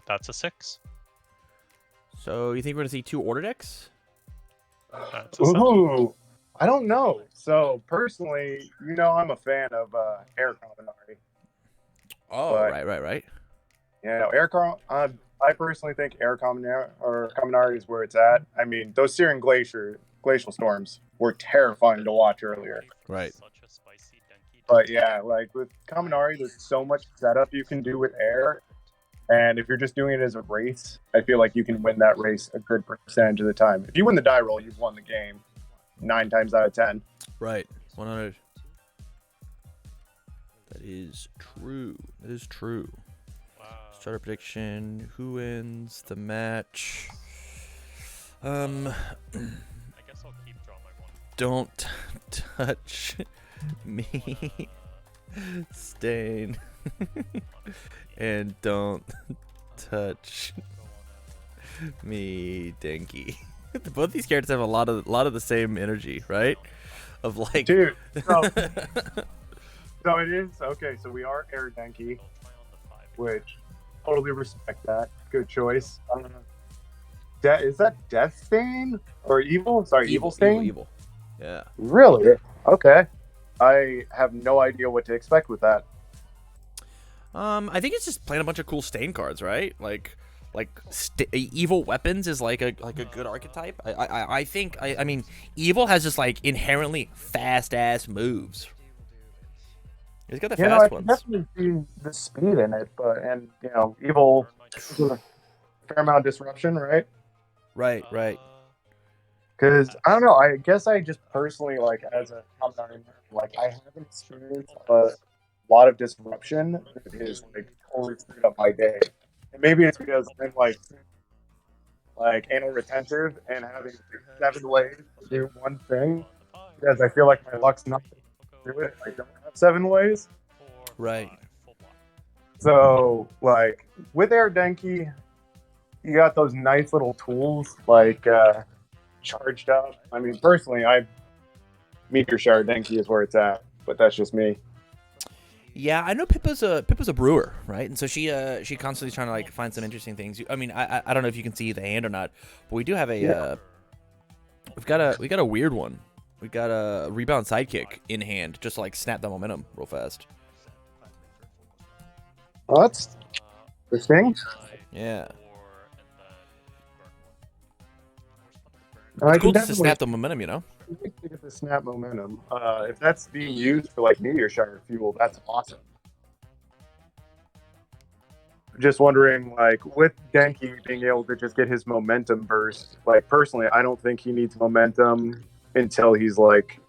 That's a 6. So you think we're gonna see 2 order decks? That's a 7. Ooh, I don't know. So personally, I'm a fan of Air Kaminari, Oh, but right. I personally think Air Kaminari is where it's at. I mean, those Syrian glacial storms were terrifying to watch earlier. Right. Such a spicy Denki But deck. yeah, like with Kaminari, there's so much setup you can do with air. And if you're just doing it as a race, I feel like you can win that race a good percentage of the time. If you win the die roll, you've won the game 9 times out of 10. Right. 100. That is true. That is true. Wow. Starter prediction. Who wins the match? I guess I'll keep draw my 1. Don't touch me, Stain. And don't touch me, Denki. Both these characters have a lot of the same energy, right? Of like, Dude, so it is okay. So we are Air Denki, I'll try on the 5. which totally respect that. Good choice. Is that Death Stain or Evil? Sorry, Evil Stain. evil. Yeah. Really? Okay. I have no idea what to expect with that. I think it's just playing a bunch of cool Stain cards, right? Like evil weapons is like a good archetype. I mean, evil has just like inherently fast ass moves. He's got the fast I can ones. definitely see the speed in it, and Evil, fair amount of disruption, right? Right. Because I don't know. I guess I just personally like as a Kaminari, like I haven't experienced a lot of disruption that is like totally screwed up my day. And maybe it's because I'm like anal retentive and having 7 ways to do one thing. Because I feel like my luck's not to do it. I don't have 7 ways. Right. So like with Air Denki, you got those nice little tools like charged up. I mean, personally, Meteor Shower Denki is where it's at, but that's just me. Yeah, I know Pippa's a brewer, right? And so she constantly trying to like find some interesting things. I mean, I don't know if you can see the hand or not, but we do have a we got a weird one. We got a rebound sidekick in hand, just to, like snap the momentum real fast. Well, that's interesting. Yeah. I It's cool can just to snap the momentum, you know? definitely get the snap momentum. If that's being used for like meteor shower fuel, that's awesome. Just wondering, like with Denki being able to just get his momentum burst. Like personally, I don't think he needs momentum until he's like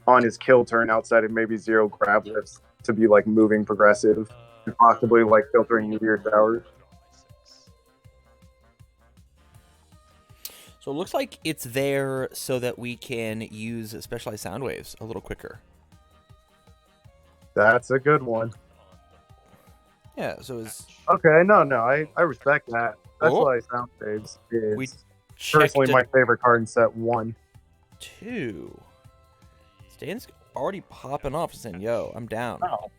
on his kill turn outside of maybe 0 grab lifts to be like moving progressive and possibly like filtering meteor showers. So it looks like it's there so that we can use specialized sound waves a little quicker. That's a good one. Yeah, so it's Okay, no, I respect that. That's Oh. why sound saves is we checked personally my favorite card in set 1. 2. Stan's already popping off saying, yo, I'm down. Wow.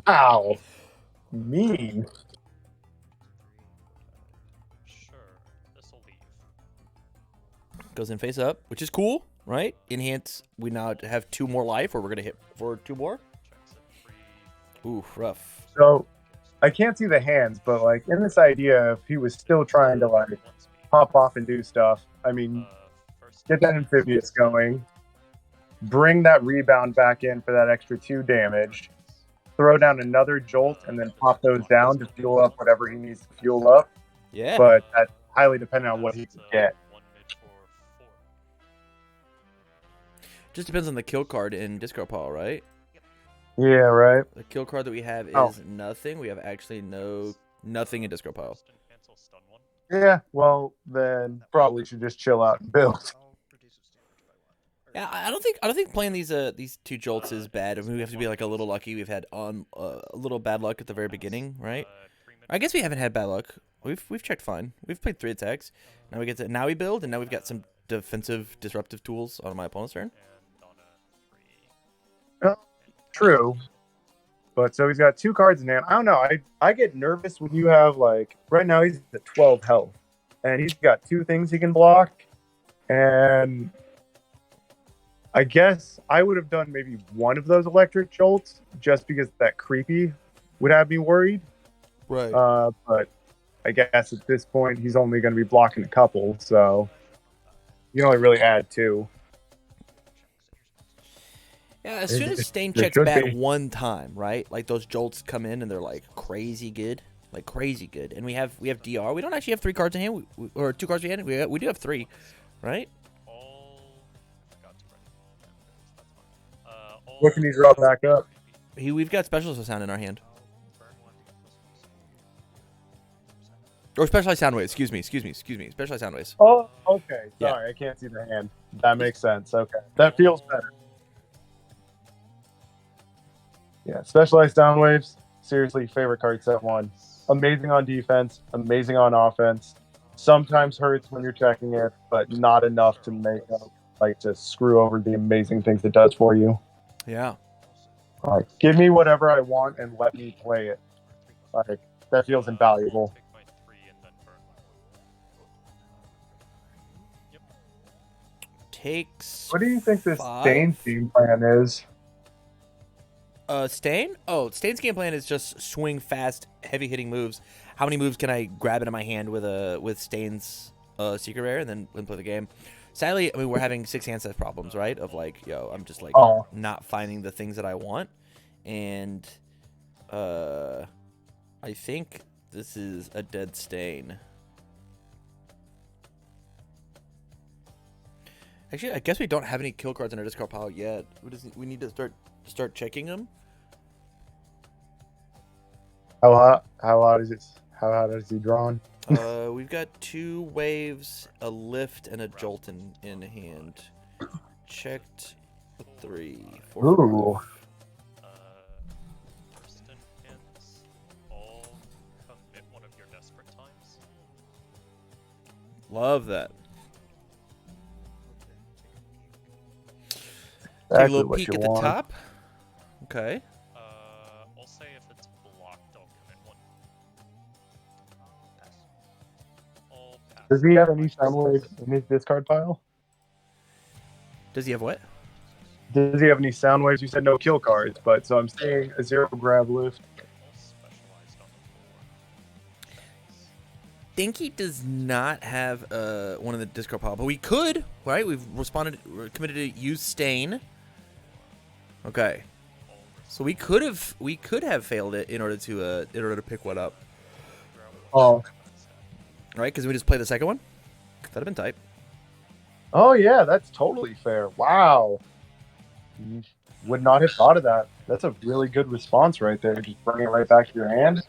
Wow. Mean. Sure, this'll leave. Goes in face up, which is cool, right? Enhance, we now have 2 more life, or we're going to hit for 2 more. Checks it free. Ooh, rough. So I can't see the hands, but like in this idea, if he was still trying to like pop off and do stuff, I mean, First get that amphibious going, bring that rebound back in for that extra 2 damage, throw down another jolt, and then pop those down to fuel up whatever he needs to fuel up. Yeah. But that's highly dependent on what he can get. One mid for 4. Just depends on the kill card in discard pile, right? Yeah, right. The kill card that we have is Oh. nothing. We have actually nothing in discard pile. Instant cancel stun 1. Yeah, well, then probably should just chill out and build. Yeah, I don't think playing these 2 jolts is bad. I mean, we have to be like a little lucky. We've had a little bad luck at the very beginning, right? I guess we haven't had bad luck. We've checked fine. We've played 3 attacks. Now we build, and now we've got some defensive disruptive tools on my opponent's turn. And on a 3. True. But so he's got 2 cards in hand. I don't know. I get nervous when you have like right now he's at 12 health, and he's got 2 things he can block, and I guess I would have done maybe one of those electric jolts just because that creepy would have me worried. Right. But I guess at this point he's only going to be blocking a couple, so you can only really add 2. Yeah, as soon as Stain There checks should bat be. one time, right? Like those jolts come in and they're like crazy good, And we have DR. We don't actually have 3 cards in hand, or 2 cards in hand. We do have 3, right? What can he draw back up? We've got Specialist Sound in our hand. Or Specialized Sound Waves. Excuse me. Specialized Sound Waves. Oh, okay. Yeah. Sorry, I can't see the hand. That makes sense. Okay, that feels better. Yeah, Specialized Sound Waves. Seriously, favorite card set 1. Amazing on defense, amazing on offense. Sometimes hurts when you're checking it, but not enough to make up, like to screw over the amazing things it does for you. Yeah. Like, give me whatever I want and let me play it. Like, that feels invaluable. Takes. What do you think this 5. Stain game plan is? Stain? Oh, Stain's game plan is just swing fast, heavy hitting moves. How many moves can I grab into my hand with Stain's secret rare and then play the game? Sadly, I mean, we're having 6 hand size problems, right? Of like, I'm just like not finding the things that I want. And I think this is a dead Stain. Actually, I guess we don't have any kill cards in our discard pile yet. We need to start checking them. How hot is it? How hot is he drawn? We've got 2 waves, a lift, and a jolt in hand. Checked 3, 4. Ooh. Instant hits. All commit one of your desperate times. Love that. Take a Exactly little what peek you at the want. top. Okay. I'll say if it's blocked, I'll commit 1. Pass. All pass. Does he have any sound waves in his discard pile? Does he have what? Does he have any sound waves? You said no kill cards, but so I'm saying a 0 grab lift. All specialized on the floor. Denki does not have one in the discard pile, but we could, right? We're committed to use Stain. Okay. So we could have failed it in order to pick one up. Oh. Right? Because we just play the second one? That'd have been tight. Oh yeah, that's totally fair. Wow. Would not have thought of that. That's a really good response right there. Just bring it right back to your hand.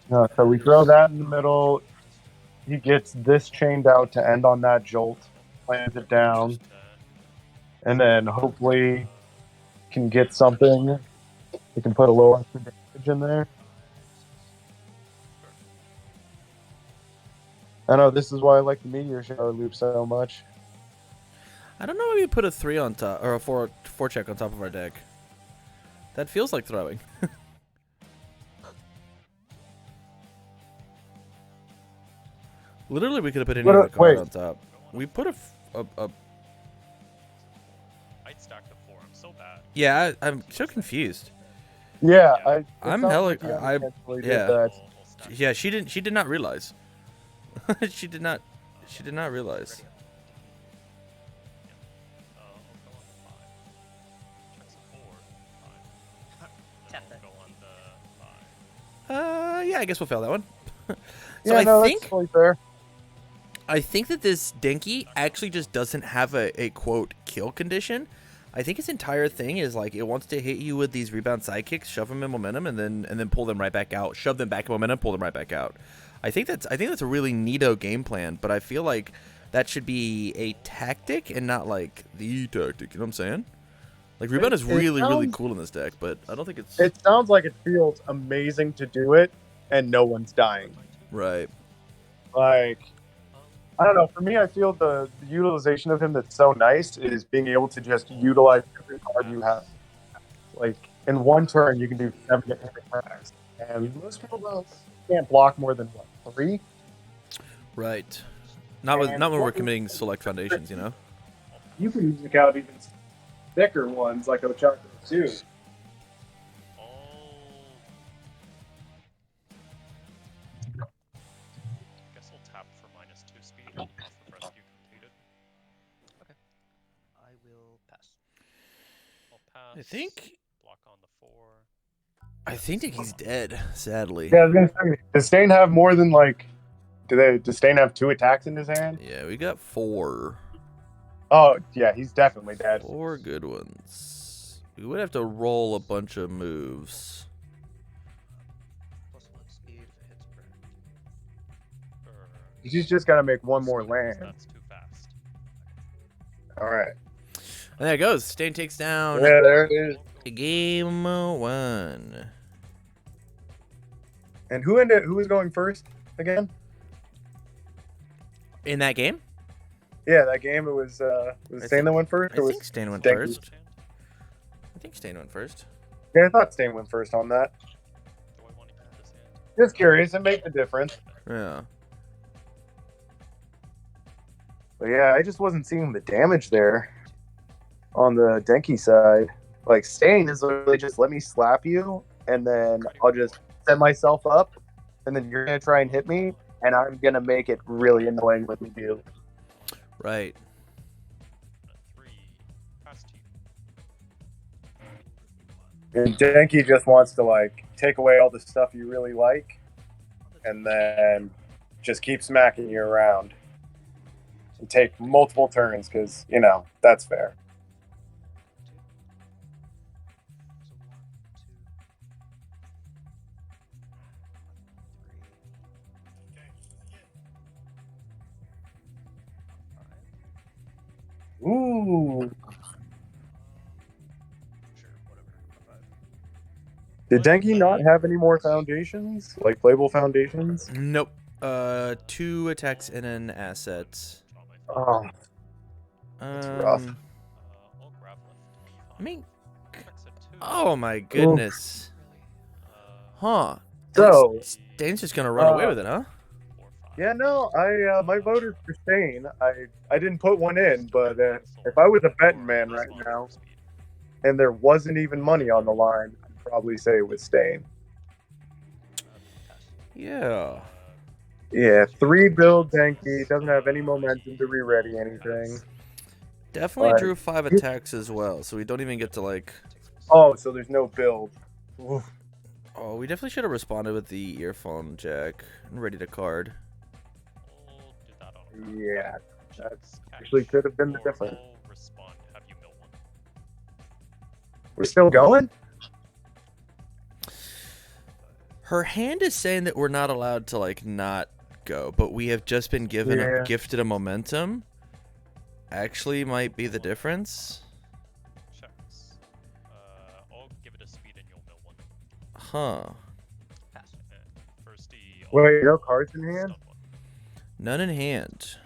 So we throw that in the middle. He gets this chained out to end on that jolt, lands it down, and then hopefully can get something. We can put a little extra damage in there. I know this is why I like the meteor shower loop so much. I don't know if you put a 3 on top or a 4 check on top of our deck. That feels like throwing. Literally, we could have put any other card on top. We put a I'd stack the 4. I'm so bad. Yeah, I'm so confused. Yeah, I'm hella. Yeah. Yeah, she did not realize. she did not realize. Yeah, I guess we'll fail that one. So that's totally fair. I think that this Denki actually just doesn't have a quote kill condition. I think its entire thing is like it wants to hit you with these rebound sidekicks, shove them in momentum, and then pull them right back out. Shove them back in momentum, pull them right back out. I think that's a really neato game plan, but I feel like that should be a tactic and not like the tactic. You know what I'm saying? Like rebound is really cool in this deck, but I don't think it's. It sounds like it feels amazing to do it, and no one's dying. Right. Like, I don't know. For me, I feel the utilization of him that's so nice is being able to just utilize every card you have. Like in one turn, you can do 7 to 8 attacks, and most people can't block more than what, 3. Right. Not when we're committing select foundations, you know. You can music out even thicker ones like Ochako too. Guess I'll tap for -2 speed off of rescue completed. Okay. I will pass. I'll pass. I think Block on the 4. that he's dead. Sadly. Yeah, I was gonna say, does Stain have more than like? Does Stain have 2 attacks in his hand? Yeah, we got 4. Oh yeah, he's definitely dead. 4 good ones. We would have to roll a bunch of moves. +1 speed if it hits burn. He's just gotta make one more land. That's too fast. All right. And there it goes. Stain takes down Yeah, there it is. game 1. And who was going first again? In that game? Yeah, that game it was Stain that went first. I Or think was Stain went Denki? first. I think Stain went first. Yeah, I thought Stain went first on that. Do I want to keep this hand? Just curious, it makes a difference. Yeah. But yeah, I just wasn't seeing the damage there on the Denki side. Like Stain is literally just let me slap you, and then I'll just set myself up, and then you're gonna try and hit me, and I'm gonna make it really annoying when you do. Right. 3. Pass to you. And Denki just wants to like take away all the stuff you really like, and then just keep smacking you around. And take multiple turns because that's fair. Ooh. Sure, whatever. 5. Did Denki not have any more foundations? Like playable foundations? Nope. 2 attacks and an asset. Oh, That's rough. I'll grab left. I mean, Attacks at 2. oh my goodness. Huh. So, Stain's just gonna run away with it, huh? 4, 5. yeah, no, I my vote is for Stain. I didn't put one in, but if I was a betting man right now, and there wasn't even money on the line, I'd probably say it was Stain. Yeah. Yeah, 3 build Denki, doesn't have any momentum to re-ready anything. Definitely But- drew 5 attacks as well, so we don't even get to like. Oh, so there's no build. Oof. Oh, we definitely should have responded with the earphone jack and ready to card. We'll do that on Yeah, that's actually could have been the Or difference. we'll respond, have you mill one. We're still going? Her hand is saying that we're not allowed to like not go, but we have just been given gifted a momentum. Actually, might be the difference. Checks. I'll give it a speed and you'll mill one. Huh. Pass. Firsty. Wait, no cards in hand? None in hand.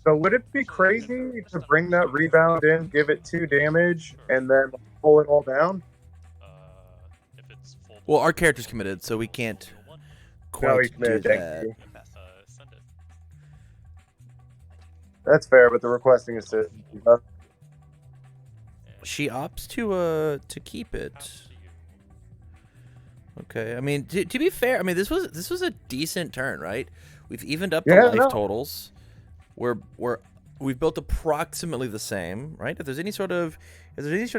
So would it be crazy to bring that rebound in, give it 2 damage, and then pull it all down? If it's full. Well, our character's committed, so we can't Mill one. No, he quite do committed that. Denki. Send it. That's fair, but the requesting assist. And She opts to keep it. pass to you. Okay, I mean, to be fair, I mean this was a decent turn, right? We've evened up Yeah, the life no. totals. We've built approximately the same, right? If there's any sort of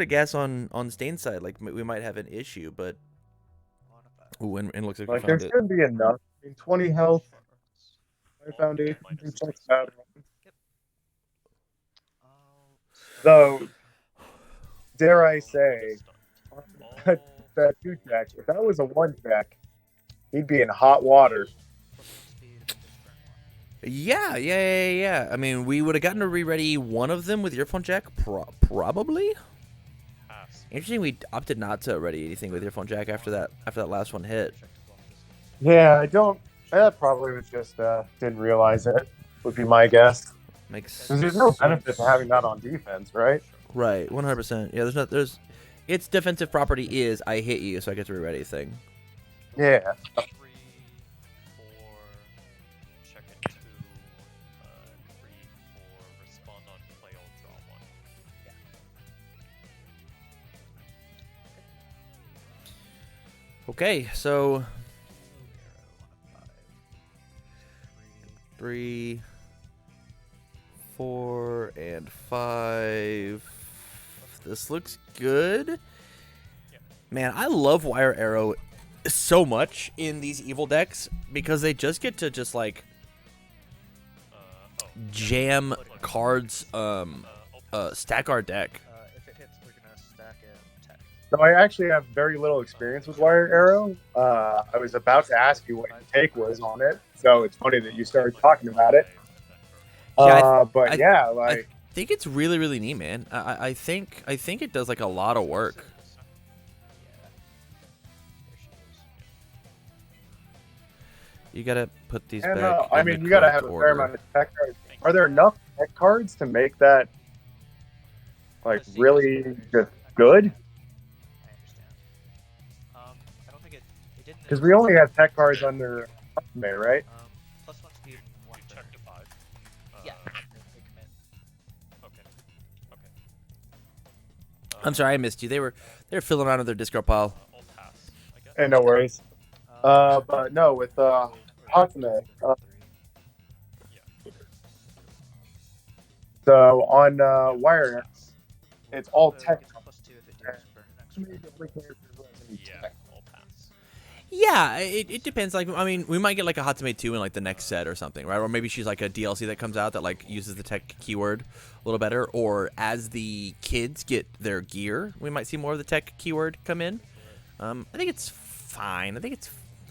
gas on Stain's side, like we might have an issue, but ooh, and it looks like we Like, there found it. should be enough. I mean, 20 health, 5 foundation, Minus 2 checks two. out. So, dare I say, that 2 check, if that was a 1 check, he'd be in hot water. Yeah. I mean, we would have gotten to re-ready one of them with earphone jack, probably. Pass. Interesting, we opted not to ready anything with earphone jack after that last one hit. Yeah, I probably was just, didn't realize it. would be my guess. Makes Because there's no sense. benefit to having that on defense, right? Right, 100%. Yeah, there's its defensive property is I hit you, so I get to reready thing. Yeah. 3, 4, check it 2, 3, 4, respond on play, I'll draw 1. Okay, so Arrow on a 5. 3. 3, 4, and 5. This looks good. Man, I love Wire Arrow so much in these evil decks because they just get to just like jam cards, stack our deck. If it hits, we're gonna stack and attack. So I actually have very little experience with Wire Arrow. I was about to ask you what your take was on it, so it's funny that you started talking about it. Yeah, But I- yeah, like I think it's really, really neat, man. I think it does like a lot of work. Yeah. There she is. You gotta put these and back. I in mean, the you gotta correct have a order. fair amount of tech cards. Are there enough tech cards to make that like really just good? I understand. I don't think it didn't. Because we only have tech cards under Ultimate, right? +1 speed and 1 You check to 5. Yeah. They commit. Okay. I'm sorry, I missed you. They were filling out of their Discord pile. I'll pass, I guess. And no worries. But no, with Ultimate. So on Wire, it's all tech. +2 if it deals burn an extra. Yeah, I'll pass. Yeah, it depends. Like, I mean, we might get like a Hatsune 2 in like the next set or something, right? Or maybe she's like a DLC that comes out that like uses the tech keyword a little better. Or as the kids get their gear, we might see more of the tech keyword come in. I think it's fine. I think it's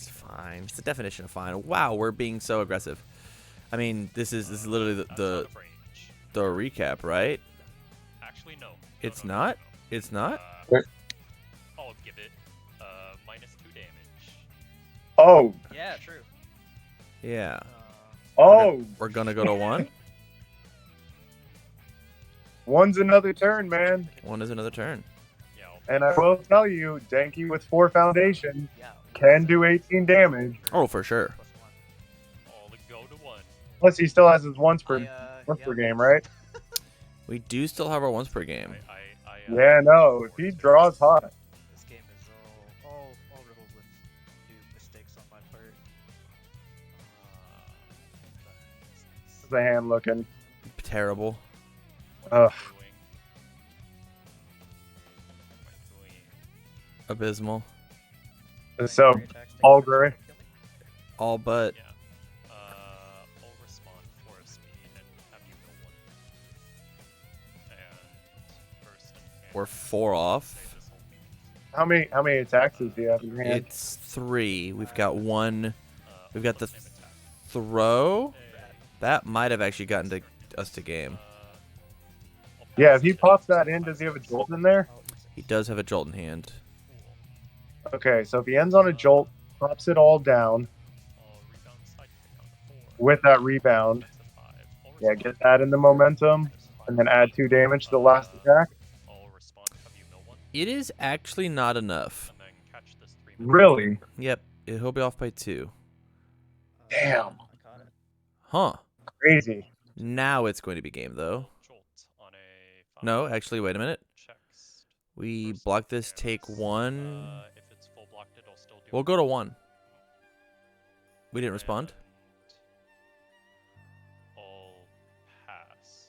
fine. It's the definition of fine. Wow, we're being so aggressive. I mean, this is literally That's the out of range. the recap, right? Actually, no. It's No, not? no. It's not? I'll give it -2 damage. Oh, Yeah, true. Yeah. oh, We're gonna go to 1. one's another turn, man. 1 is another turn. Yeah, And I will tell you, Denki with 4 foundation Yeah. can do 18 damage. Oh, for sure. I'll go to 1. Plus, he still has his once per Yeah. game, right? We do still have our once per game. Yeah, no. If he draws hot, This game is all riddled with new mistakes on my part. how's the hand looking? Terrible. Ugh. Abysmal. So, all gray. All but. Yeah. I'll respond for a speed and have you go 1. And first and We're 4 off. save this whole How many attacks does he have in your hand? It's 3. We've got 1. We've got the same attack. throw. That might have actually gotten to us to game. I'll Yeah, pass if he it. pops that in, does he have a jolt in there? He does have a jolt in hand. Cool. Okay, so if he ends on a jolt, pops it all down I'll rebound sidekick on the 4. with that rebound. Next to 5. I'll Yeah, respond get that in the momentum, and then add 2 damage to the last attack. I'll respond, have you mill 1, It is actually not enough. and then catch this 3 Really? Yep. He'll be off by 2. Damn. I caught it. Huh. Crazy. Now it's going to be game, though. Jolt on a 5. No, actually, wait a minute. Checks. We First block this, chance. take 1. If it's full blocked, it'll still do We'll it. go to 1. We didn't respond. And I'll pass.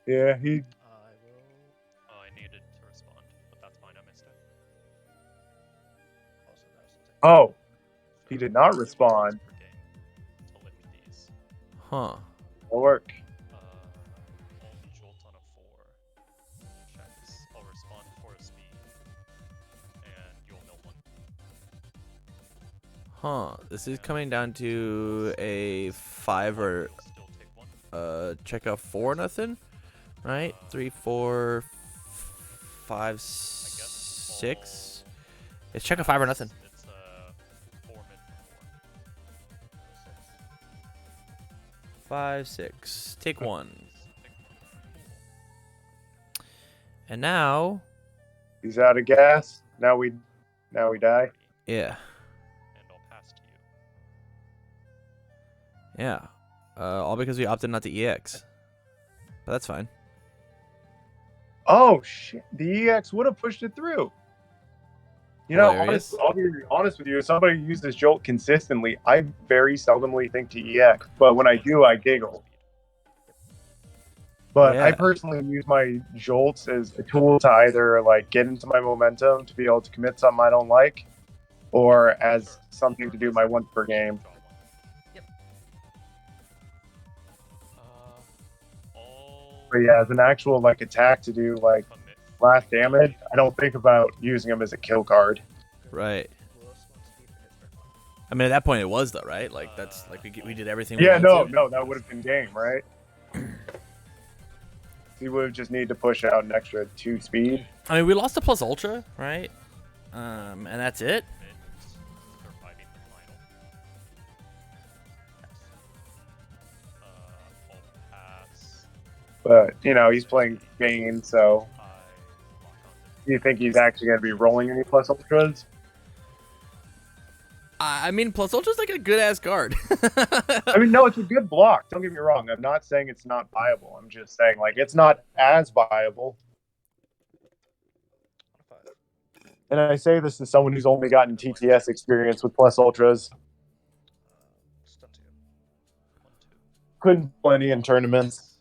Yeah, I he. will. I needed to respond, but that's fine. I missed it. Also, that was the Oh, he did not respond. Per game to lift these. Huh. It'll work. I'll jolt on a 4. Checks. I'll respond for a speed. And you'll mill 1. Huh. This is coming down to a 5 or You'll still take 1. check out 4 nothing. Right? 3, 4, 5, 6. It's check a 5 or nothing. It's 4 mid 4. 5, 6. Take 1. And now, He's out of gas. Now we die. yeah, And I'll pass to you. yeah. All because we opted not to EX. But that's fine. Oh shit! The EX would have pushed it through. You know, Hilarious. I'll be honest with you. As somebody who uses Jolt consistently, I very seldomly think to EX, but when I do, I giggle. But I Yeah. personally use my Jolts as a tool to either like get into my momentum to be able to commit something I don't like, or as something to do my once per game. Yep. But yeah, as an actual like attack to do like blast damage, I don't think about using them as a kill card. Right. Lowest one speed for hits per month. I mean, at that point, it was though, right? Like that's like we did everything. We Yeah, wanted no, to. that would have been game, right? He would have just need to push out an extra 2 speed. I mean, we lost to plus ultra, right? And that's it. Surviving the final. I'll pass. But you know, he's playing Bane, so I lock onto do you think he's actually going to be rolling any plus ultras? I mean, plus ultra's like a good ass card. I mean, no, it's a good block. Don't get me wrong. I'm not saying it's not viable. I'm just saying like it's not as viable. And I say this as someone who's only gotten TTS experience with plus ultras. Stun 2. 1, 2. Couldn't play any in tournaments.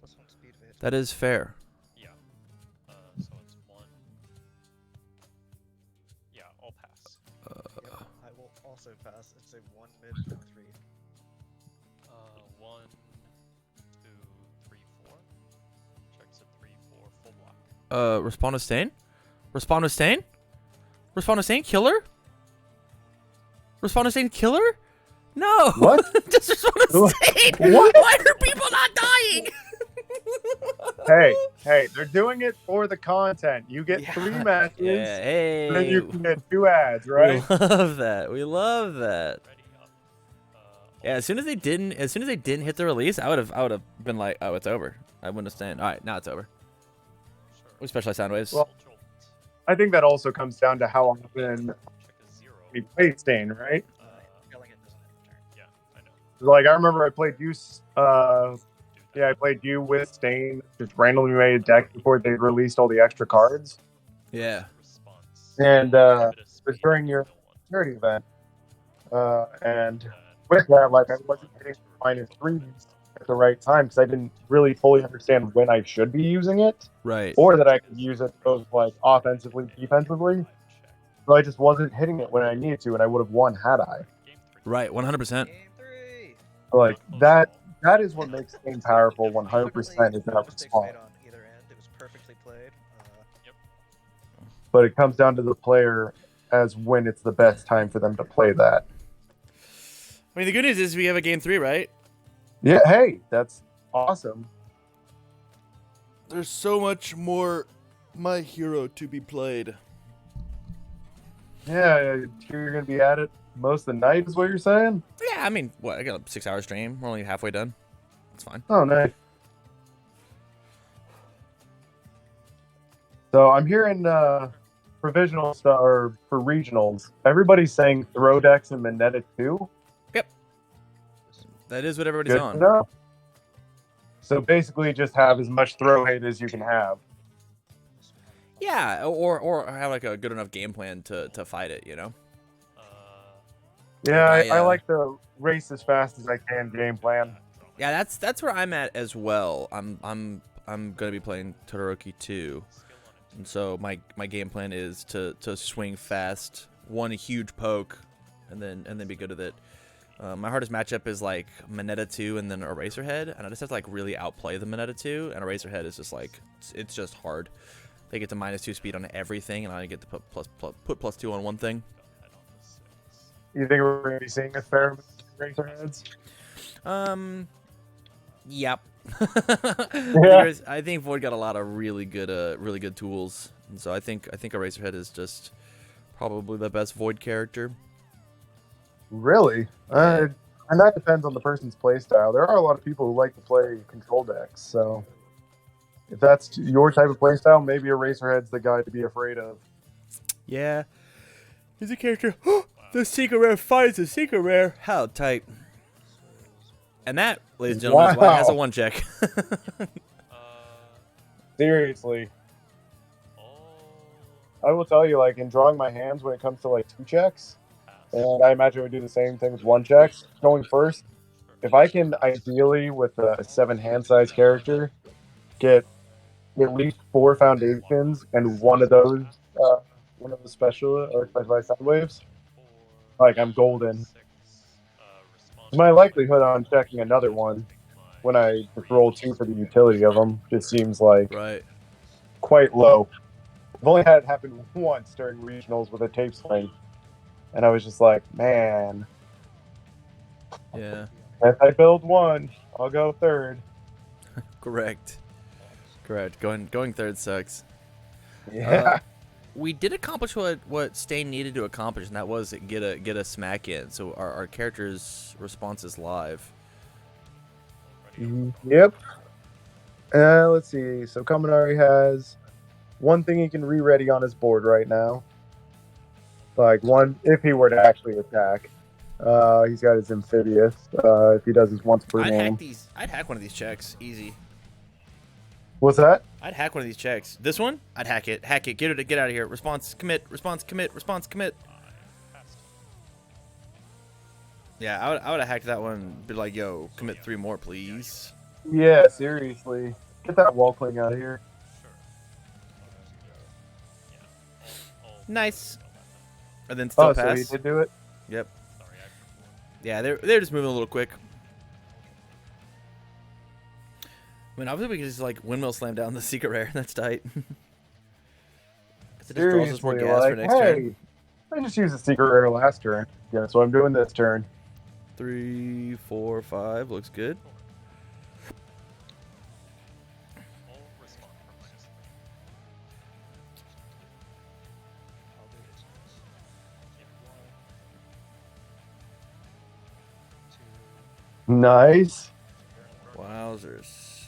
Plus 1 speed for hits. That is fair. Yeah. So it's 1. Yeah, I'll pass. Yeah, I will also pass. It's a 1 mid for 3. 1, 2, 3, 4. Checks at 3, 4, full block. Respond to stain. Respond to stain. Respond to stain. Killer. Respond to stain. Killer. No. What? Just respond to stain. What? Why are people not dying? Hey, they're doing it for the content. You get 3 matches, Yeah. Hey. then you can get 2 ads, right? We love that. We love that. Ready up. Yeah. As soon as they didn't hit the release, I would have been like, oh, it's over. I wouldn't have stayed. All right, now it's over. Sure. We specialize sound waves. Well, Jolt. I think that also comes down to how often Check a 0. we play Stain, right? Killing it doesn't hit return. Yeah, I know. Like I remember I played you. Yeah, I played you with Stain. Just randomly made a deck before they released all the extra cards, Yeah. Response. and Bit of it was speed, during your no one. charity event. And with that, like I wasn't hitting -3s at the right time because I didn't really fully understand when I should be using it, Right. or that I could use it both like offensively, defensively. So I just wasn't hitting it when I needed to, and I would have won had I. Right. 100%. Game 3. Like that is what makes Stain powerful. 100% is No not mistakes response. made on either end. It was perfectly played. But it comes down to the player as when it's the best time for them to play that. I mean, the good news is we have a game 3, right? Yeah, hey, that's awesome. There's so much more My Hero to be played. Yeah, you're gonna be at it most of the night, is what you're saying? Yeah, I mean, what? I got a 6-hour stream. We're only halfway done. It's fine. Oh, nice. So I'm hearing provisional stuff or for regionals. Everybody's saying throw decks and Mineta too. That is what everybody's Good on. to know. So basically, just have as much throw hate as you can have. Yeah, or have like a good enough game plan to fight it, you know? Yeah, Like I like the race as fast as I can game plan. Yeah, that's where I'm at as well. I'm gonna be playing Todoroki 2. And so my game plan is to swing fast, one huge poke, and then be good with it. My hardest matchup is like Mineta 2 and then Eraserhead, and I just have to like really outplay the Mineta 2, and Eraserhead is just like it's just hard. They get to -2 speed on everything, and I get to put +2 on one thing. You think we're going to be seeing a fair amount of Eraserheads? Yep. I think Void got a lot of really good tools, and so I think Eraserhead is just probably the best Void character. Really? Yeah. And that depends on the person's playstyle. There are a lot of people who like to play control decks, so if that's your type of playstyle, maybe Eraserhead's the guy to be afraid of. Yeah. He's a character. The secret rare finds the secret rare. How tight. And that, ladies and gentlemen, is why it has a Wow. 1 check. Seriously. Oh. I will tell you, like, in drawing my hands when it comes to, like, 2 checks, and I imagine we do the same thing with 1 checks, going first, if I can ideally, with a 7 hand size character, get at least 4 foundations and one of those special or specialized sound waves, like, I'm golden. My likelihood on checking another one when I just roll 2 for the utility of them just seems like Right. quite low. I've only had it happen once during regionals with a tape swing, and I was just like, man, Yeah. if I build 1, I'll go 3rd. Correct. Going 3rd sucks. Yeah. We did accomplish what Stain needed to accomplish, and that was get a smack in. So our character's response is live. Yep. Let's see. So Kaminari has 1 thing he can re-ready on his board right now. Like 1, if he were to actually attack. He's got his amphibious. If he does his once per game. I'd hack one of these checks, easy. What's that? I'd hack one of these checks. This one, I'd hack it. Hack it. Get out of here. Response, commit. Response, commit. Response, commit. Yeah, I would have hacked that one. Be like, yo, commit 3 more, please. Yeah, seriously. Get that wall cling out of here. Nice. And then still So pass. he did do it? Yep. Yeah, they're just moving a little quick. I mean, obviously we can just like windmill slam down the secret rare. That's tight. 'Cause it just draws us more Seriously, gas like, for next hey, turn. I just used a secret rare last turn. Yeah, so I'm doing this turn. 3, 4, 5 looks good. Nice. Wowzers.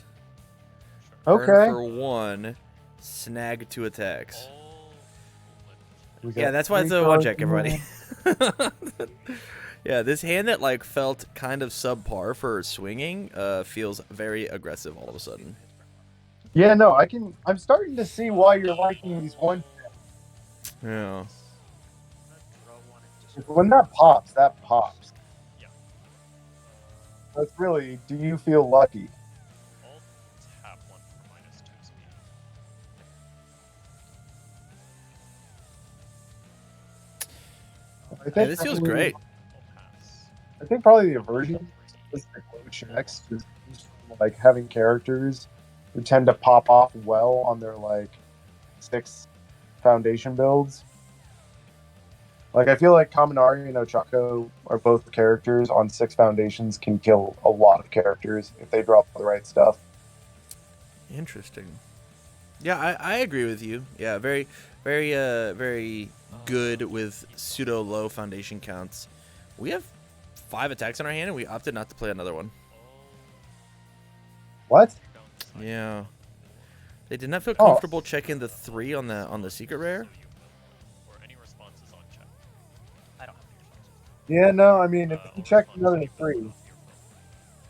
Okay. Burn for 1, snag 2 attacks. We Yeah, got that's why it's 3 a 1 cards check, in everybody. there. Yeah, this hand that like felt kind of subpar for swinging feels very aggressive all of a sudden. Yeah, no, I'm starting to see why you're liking these 1. Yeah. When that pops, that pops. That's really, do you feel lucky? I'll tap 1 for -2 speed. I think Yeah, this feels probably- great. I'll pass. I think probably the aversion is like low checks, just like having characters who tend to pop off well on their like 6 foundation builds. Like I feel like Kaminari and Ochako are both characters on 6 foundations can kill a lot of characters if they drop the right stuff. Interesting. Yeah, I agree with you. Yeah, very, very, very good with pseudo low foundation counts. We have 5 attacks on our hand, and we opted not to play another one. What? Yeah, they did not feel comfortable checking the 3 on the secret rare. Or any responses on check. I don't have any responses. Yeah, no, I mean if you check another 3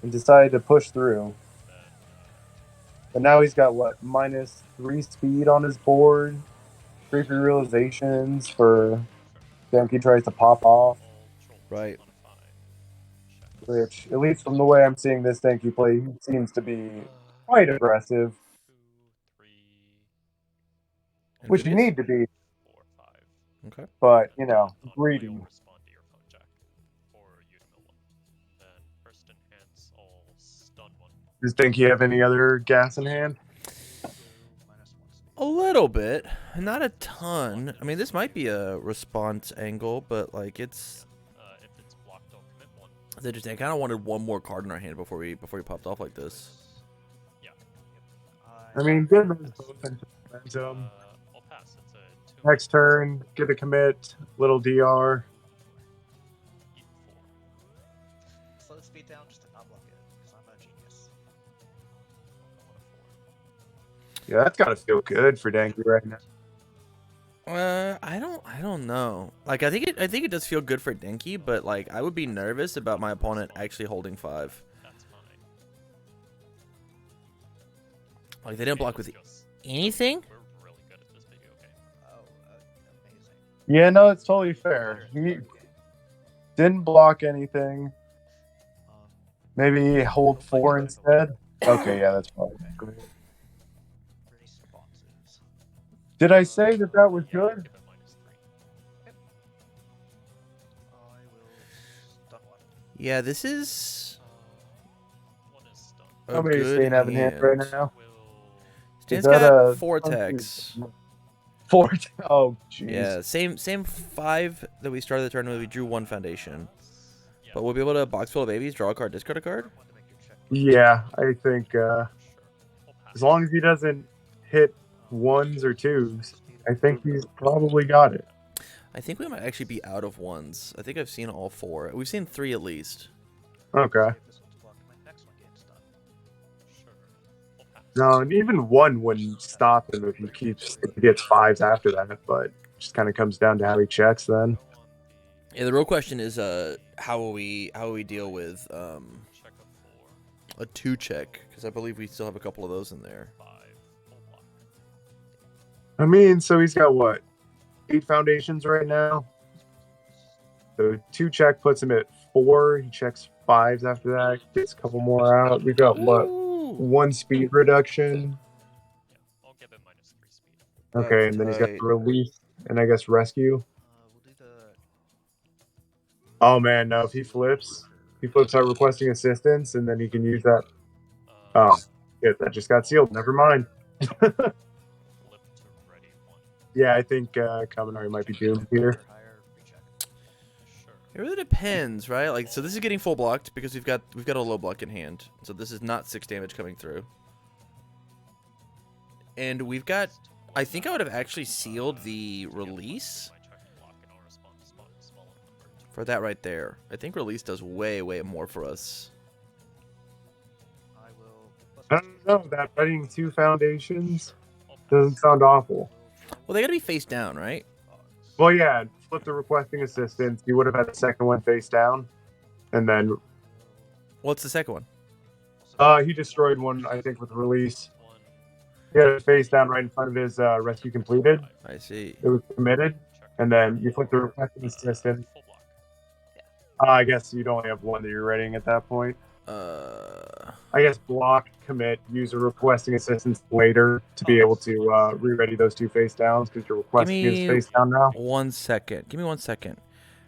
and decide to push through, but now he's got what, -3 speed on his board, 3 free realizations for Denki tries to pop off. Right. Which, at least from the way I'm seeing this Denki play, he seems to be quite aggressive, 2, 3, which you Amphibious? need to be, 4, 5. Okay. but you know, greedy. You'll respond to your phone jack, or you mill 1. Then first enhance, I'll stun 1. Does Denki have any other gas in hand? -1 speed. A little bit, not a ton. I mean, this might be a response angle, but like it's If it's blocked, I'll commit 1. it's interesting. I kind of wanted one more card in our hand before we popped off like this. Yeah. I mean, give them both into momentum. I'll pass. It's a 2. Next turn, get a commit, little DR. Eat 4. Yeah, that's gotta feel good for Denki right now. I don't know. Like, I think it does feel good for Denki, but like, I would be nervous about my opponent actually holding 5. That's fine. Like, they didn't block with Just- anything. We're really good at this video game. Oh, amazing. Yeah, no, it's totally fair. He didn't block anything. Maybe hold 4 instead. Okay, yeah, that's fine. Great. Responses. Did I say that that was Yeah, good? give it -3. I will stun one. Yeah, this is One is stunned. a How many good Stain have in hand right now? Will Stan's Is that got a- 4 attacks. 4. Oh, jeez. Yeah, same 5 that we started the tournament. We drew 1 foundation, yeah, but we'll be able to box full of babies, draw a card, discard a card. One to make your check. Yeah, I think sure. We'll pass as long as he doesn't hit 1s or 2s, I think he's probably got it. I think we might actually be out of 1s. I think I've seen all 4. We've seen 3 at least. Okay. See if this one's blocked. My next one gets done. Sure. We'll pass. No, and even 1 wouldn't stop him if he gets 5s after that, but just kind of comes down to how he checks then. Go on Yeah, the real question is how will we deal with the check of 4, a 2 check, because I believe we still have a couple of those in there. 5, full block. I mean, so he's got what? 8 foundations right now? So 2 check puts him at 4. He checks 5s after that, gets a couple more out. We got what? Ooh. 1 speed reduction. Yeah, I'll give it -3 speed. Okay, and then he's got Right. release and I guess rescue. We'll do the. Oh man, no, if he flips out requesting assistance and then he can use that. Uh, Oh, shit, that just got sealed. Never mind. Flip to ready 1. Yeah, I think Kaminari might be doomed here. Higher recheck. Sure. It really depends, right? Like, so this is getting full blocked because we've got a low block in hand. So this is not 6 damage coming through. And we've got. I think I would have actually sealed the release My check block and I'll respond to small number 2. for that right there. I think release does way more for us. I will. I don't know, that readying 2 foundations doesn't sound awful. Well, they got to be face down, right? Well, yeah, flip the requesting assistance. You would have had the second one face down. And then What's the second one? he destroyed one, I think, with release. 1, He had it face down right in front of his rescue completed. I see. It was committed. check. And then you flip the requesting assistance. Full block. I guess you'd only have 1 that you're readying at that point. I guess block, commit, use a requesting assistance later to be able to re-ready those 2 face downs because your requesting me- is face down now. 1 second. Give me 1 second.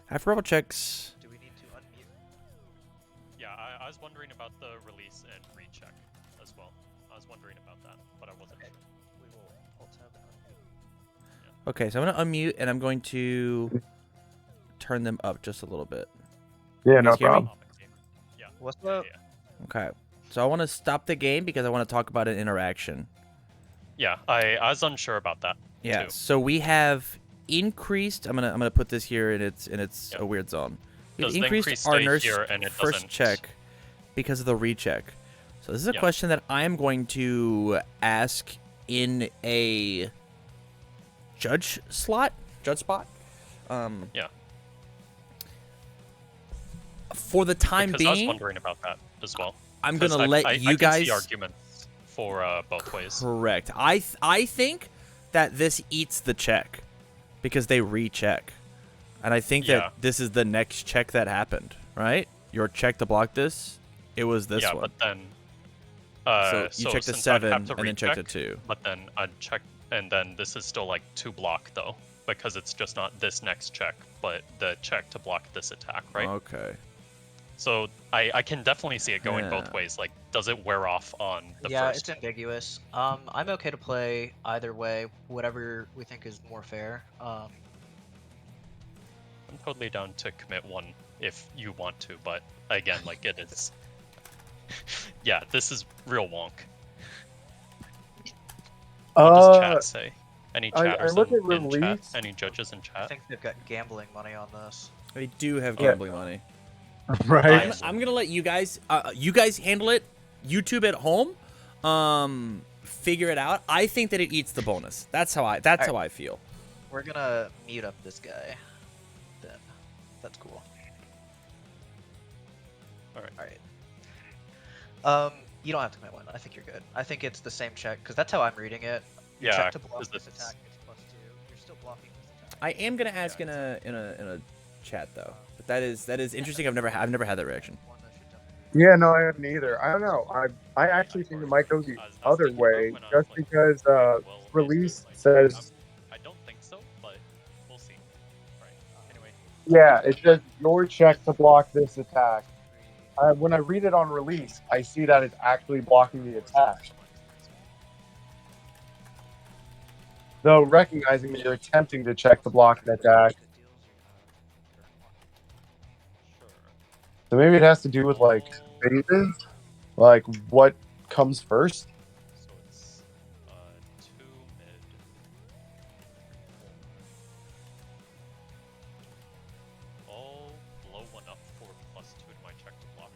After rebel checks. Do we need to unmute? Yeah, I was wondering about the release and recheck as well. I was wondering about that, but I wasn't sure. We will alt tab and unmute. Okay, so I'm gonna unmute and I'm going to turn them up just a little bit. Yeah, no guys hear me? problem. Yeah. What's Yeah, up? yeah. Okay. So I want to stop the game because I want to talk about an interaction. Yeah, I was unsure about that. Yeah. Too. So we have increased. I'm gonna put this here, and it's Yep. a weird zone. We've Does the increased increase our stay nurse here and it first doesn't- check because of the recheck. So this is a Yeah. question that I'm going to ask in a judge spot. Yeah. For the time Because I was being, wondering about that as well. I'm 'Cause gonna I let you can guys. see arguments for both ways. Correct. I think that this eats the check because they recheck, and I think Yeah. that this is the next check that happened. Right? Your check to block this. It was this yeah, one. but then. So you checked a since I'd 7 have to and then checked a recheck, 2. But then I'd check, and then this is still like 2 block though, because it's just not this next check, but the check to block this attack, right? Okay. So I can definitely see it going both Yeah. ways. Like, does it wear off on the Yeah, first? it's ambiguous. I'm okay to play either way, whatever we think is more fair. I'm totally down to commit 1 if you want to, but again, like it is. Yeah, this is real wonk. What does chat say? Any I chatters look at in chat? release. Any judges in I chat? think they've got gambling money on this. They do have Yeah. gambling money. Right? Nice. I'm gonna let you guys handle it. YouTube at home, figure it out. I think that it eats the bonus. That's how I feel. We're gonna mute up this guy. Then that's cool. All right. All right. You don't have to commit one. I think you're good. I think it's the same check because that's how I'm reading it. You Yeah, check to block 'cause this it's- attack. It's +2. You're still blocking this attack. I am gonna ask in a chat though. But that is interesting. I've never had that reaction. One that should definitely- Yeah, no, I haven't either. I don't know. I actually think it might go the other way, just because release says. I don't think so, but we'll see. Right. Anyway. Yeah, it says your check to block this attack. When I read it on release, I see that it's actually blocking the attack. Though recognizing that you're attempting to check to block an attack, Sure. so maybe it has to do with like phases, like what comes first. So it's 2 mid. I'll blow one up for +2 to my check to block.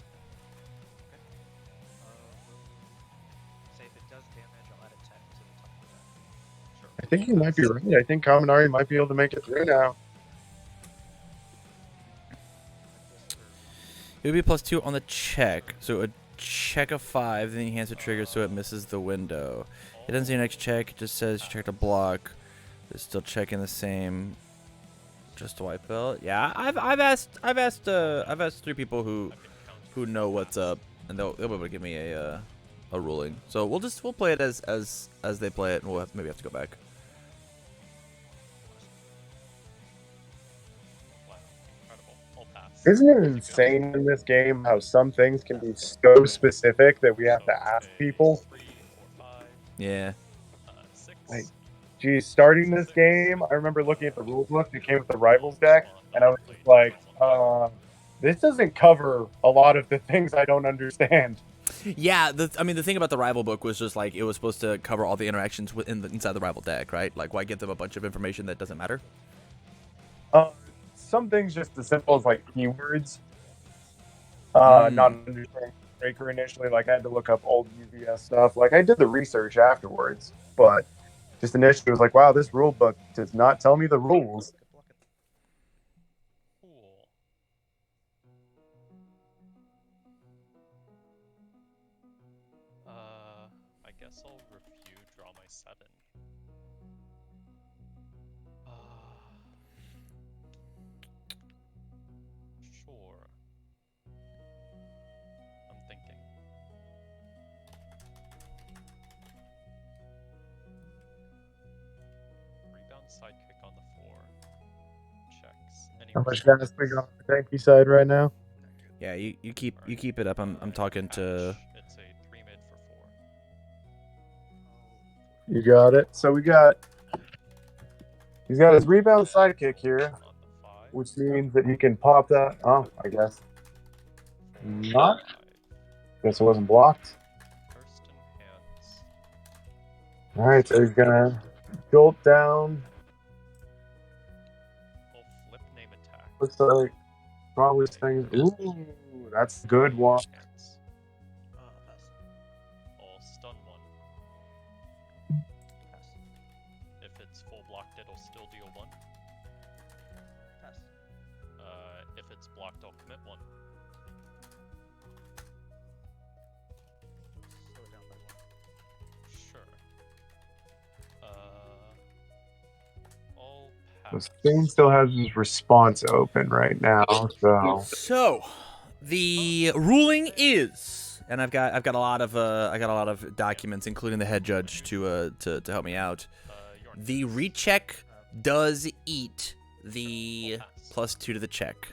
Say if it does damage, I'll add a 10 to the top of that. Sure. I think you might be right. I think Kaminari might be able to make it through now. It would be +2 on the check. So a check of 5, then you hands the trigger so it misses the window. It doesn't say next check. It just says check to block. It's still checking the same. Just to wipe out. Yeah, I've asked 3 people who know what's up, and they'll be able to give me a ruling. So we'll play it as they play it, and we'll maybe have to go back. Wow, incredible. I'll pass. Isn't it insane in this game how some things can be so specific that we have to ask people? 3, 4, 5, Yeah. 6. Like, geez, starting this game, I remember looking at the rule book that came with the Rivals deck, and I was just like, this doesn't cover a lot of the things I don't understand. Yeah, the thing about the rival book was just like it was supposed to cover all the interactions inside the rival deck, right? Like, why give them a bunch of information that doesn't matter? Some things just as simple as like keywords. Not understanding Breaker initially, like I had to look up old UVS stuff. Like I did the research afterwards, but just initially it was like, wow, this rule book does not tell me the rules. Cool. I guess I'll review draw my 7. Sure. I'm thinking. Rebound sidekick on the 4. Checks. Any How much response? gas we got on the Denki side right now? Yeah, you keep it up. I'm talking to. It's a 3 mid for 4. You got it. So he's got his rebound sidekick here, On the 5. which means that he can pop that. Oh, I guess not. 5. Guess it wasn't blocked. First in hands. All right, so he's gonna jolt down. I'll flip name attack. Looks like probably things. Ooh, that's a good one. Hands. Pass. I'll stun 1. Pass. If it's full blocked, it'll still deal 1. Pass. If it's blocked, I'll commit 1. Slow it down by 1. Sure. I'll So pass. Sting still has his response open right now. So, the ruling is, and I've got a lot of documents, including the head judge to help me out. Yorn. The recheck does eat the +2 to the check.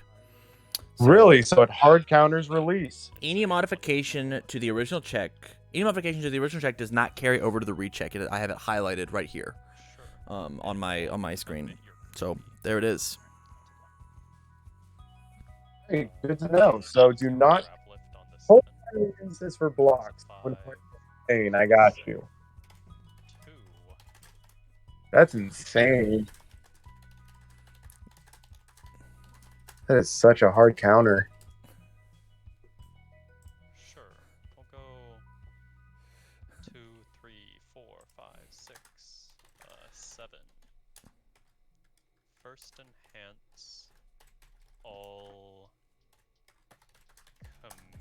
So Really? So it hard counters release. any modification to the original check does not carry over to the recheck. I have it highlighted right here, Sure. on my screen. So there it is. Hey, good to know. So do not Grab lift on the hold 7. use this for blocks. 5, Hey, I got you. 2. That's insane. That is such a hard counter. Sure. I'll go 2, 3, 4. 5, 6, 7. First enhance all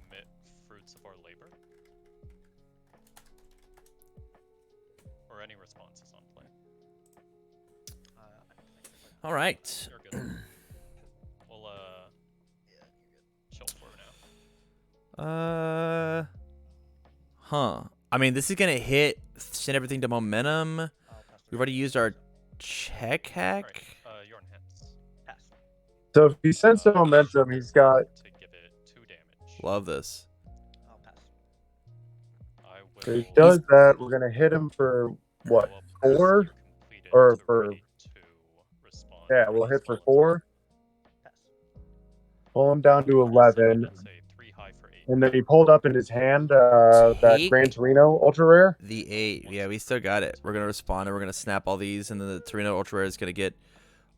commit fruits of our labor. Or any responses on play. All right. You're good. We'll chill for now. Huh. I mean, this is gonna hit. Send everything to momentum. We've already used our check hack. Alright, your enhance. Pass. So if he sends the momentum, he's got. To give it 2 damage. Love this. I'll pass. I will. So he does that. We're gonna hit him for what? go up 4? you completed Or the for- ready to respond Yeah, we'll hit for response. 4. Pass. Pull him down to 11. That's a 3 high for 8. And then he pulled up in his hand that Take Gran Torino Ultra Rare. The 8. Yeah, we still got it. We're gonna respond and we're gonna snap all these, and then the Torino Ultra Rare is gonna get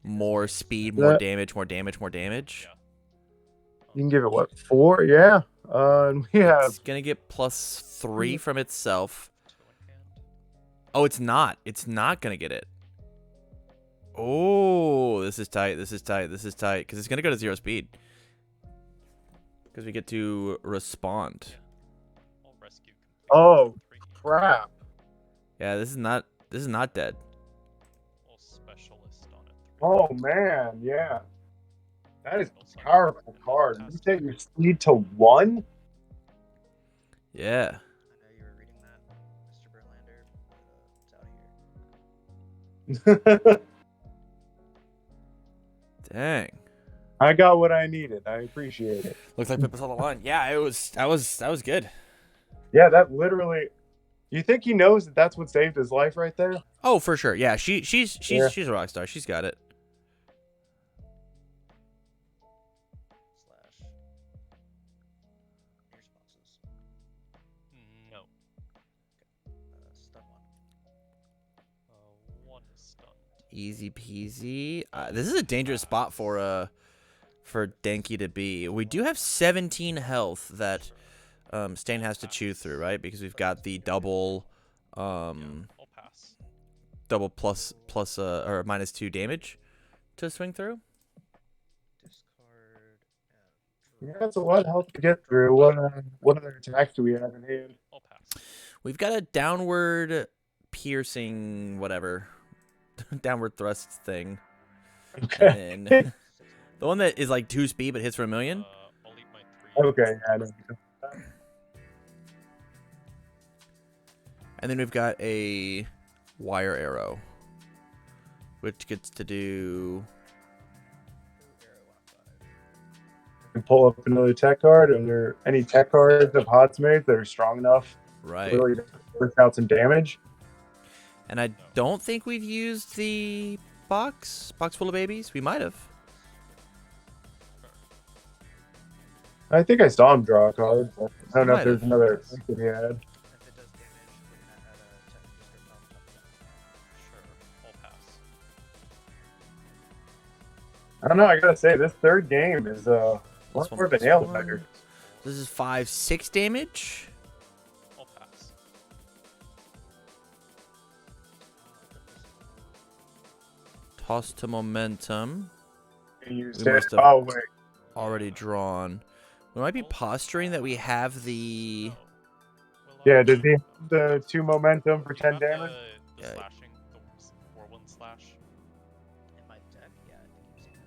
more speed, more That- damage, more damage, more damage. Yeah. You can give it what, 4? Yeah. And we have It's gonna get +3 from itself. 2 in hand. Oh, it's not. It's not gonna get it. Oh, this is tight. This is tight. This is tight. Because it's gonna go to 0 speed. Because we get to respond. I'll rescue completed Oh. 3. crap. Yeah, this is not dead. We'll specialist on it. 3. Oh man, yeah. That is Still a sucks. powerful card. You take your speed to 1? Yeah. I know you were reading that, Mr. Berlander, but it's out of here. Dang. I got what I needed. I appreciate it. Looks like Pip was on the line. Yeah, it was. That was good. Yeah, that literally. You think he knows that that's what saved his life right there? Oh, for sure. Yeah, she's Yeah. a rock star. She's got it. Slash. Any responses? No. Stun 1. 1 is stunned. Easy peasy. This is a dangerous spot for Denki to be. We do have 17 health that Stain has to chew through, right? Because we've got the double I'll pass. double plus or -2 damage to swing through. Discard Yeah, that's a lot of health to get through. What other attacks do we have in hand? I'll pass. We've got a downward piercing whatever. Downward thrust thing. Okay. And then the one that is like 2 speed but hits for 1,000,000. I'll eat my 3. Okay, I know. And then we've got a wire arrow, which gets to do. You can pull up another tech card. Are there any tech cards of Hotsmade that are strong enough Right. really to work out some damage? And I don't think we've used the box full of babies. We might have. I think I saw him draw a card. But I don't know Might if there's have. another thing that he had. If it does damage, we're gonna add a 10 discard pile on top of that. Sure. I'll pass. I don't know. I gotta say, this third game is This more one of a plus nail one. biter. This is 5-6 damage. I'll pass. Toss to momentum. You used We it. must have- Oh wait. Already drawn. We might be posturing that we have the. Yeah, did he have the 2 momentum for 10 Got damage? The Yeah. slashing, the 4-1 slash. In my deck, yeah, I think you've seen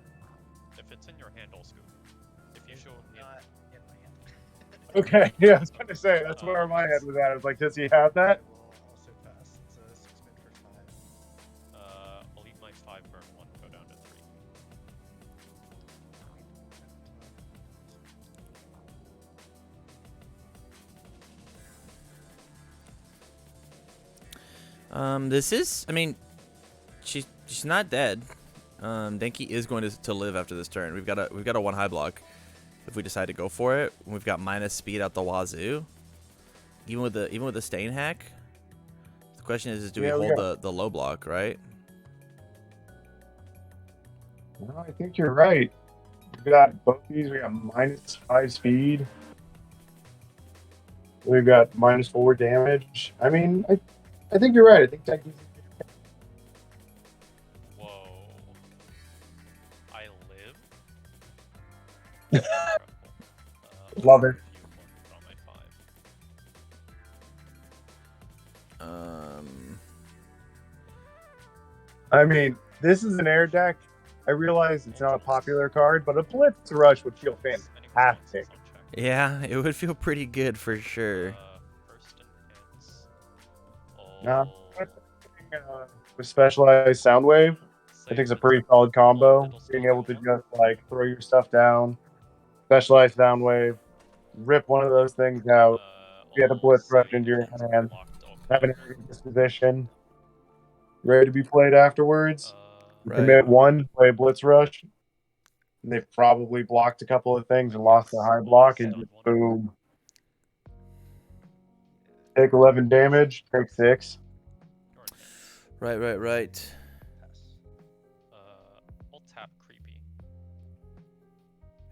that. If it's in your hand, I'll scoop. If you show me, Not in my hand. Okay, yeah, I was going to say, that's where my head was at. I was like, does he have that? I will also pass. It's a 6 mid for 5. I'll eat my 5 burn 1, go down to 3. This is. I mean, she's not dead. Denki is going to live after this turn. We've got a 1 high block. If we decide to go for it, we've got minus speed out the wazoo. Even with the stain hack. The question is do we Yeah, we hold the low block, right? No, I think you're right. We got both these. We got -5 speed. We've got -4 damage. I mean, I I think you're right. I think Denki's Whoa. I live? Incredible. Love it. On my 5. I mean, this is an air deck. I realize it's not a popular card, but a Blitz Rush would feel Any fantastic. responses on check? Yeah, it would feel pretty good for sure. First and hits. No. Oh. With Specialized Soundwave, I think it's a pretty solid combo. Middle Being spell able to check. just like throw your stuff down, Specialized Soundwave, rip one of those things out, get a Blitz Rush into your hand, have an area disposition, ready to be played afterwards. Right. Commit one, play Blitz Rush. And they've probably blocked a couple of things and lost the high block, and just boom. Take 11 damage, take 6. Right. I'll tap creepy.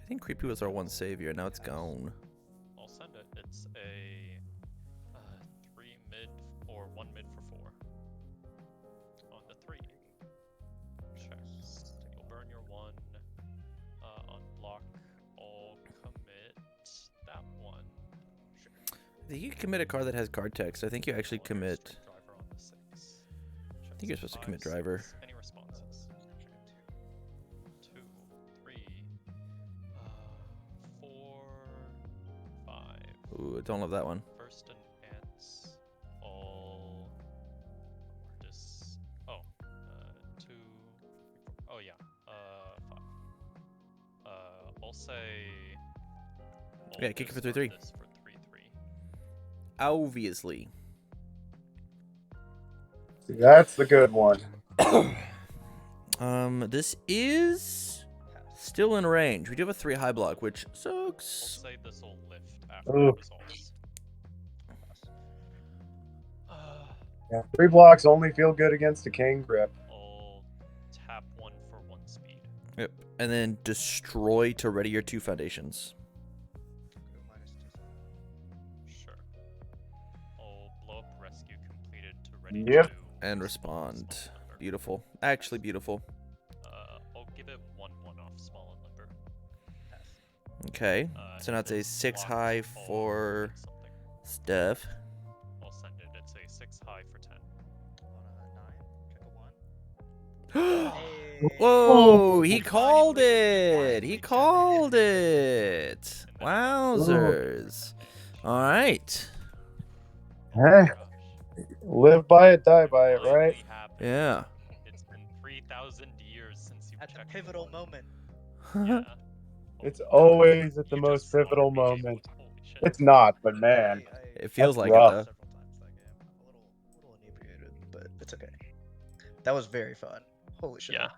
I think creepy was our one savior. Now it's gone. I'll send it. It's a 3 mid or 1 mid for 4. On the 3. Checks. You'll burn your 1. Unblock. I'll commit that 1. Sure. I think you can commit a card that has card text. I think you actually commit. Driver on the 6. I think you're supposed to commit driver. Any responses? 2, 3, 4, 5. Ooh, I don't love that one. First and ants. All. Just. Oh. 2. 3, 4. Oh yeah. 5. I'll say. Yeah, kick it for 3/3. This for 3/3. Obviously. See, that's the good one. This is still in range. We do have a 3 high block, which I'll sucks. say this will lift after Ooh. it resolves. Yeah, 3 blocks only feel good against a king grip. I'll tap 1 for 1 speed. Yep. And then destroy to ready your 2 foundations. Sure. I'll blow up rescue completed to ready Yep. to And respond. Beautiful. Actually beautiful. I'll give it 1/1 off small and limber. Okay. So now it's a 6 high for stuff. I'll send it. It's a 6 high for 10. Whoa! He called it! He called it! Wowzers. Alright. Eh, live by it, die by it, right? Yeah. It's been 3,000 years since you At the checked pivotal the moment. Yeah. It's always at the You most just slaughtered pivotal me. moment. Holy shit. It's not, but man. It feels That's like rough. it, though. Several times that game. A little inebriated, but it's okay. That was very fun. Holy shit. Yeah.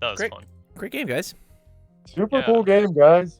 That was Great. fun. Great game, guys. Super Yeah. cool game, guys.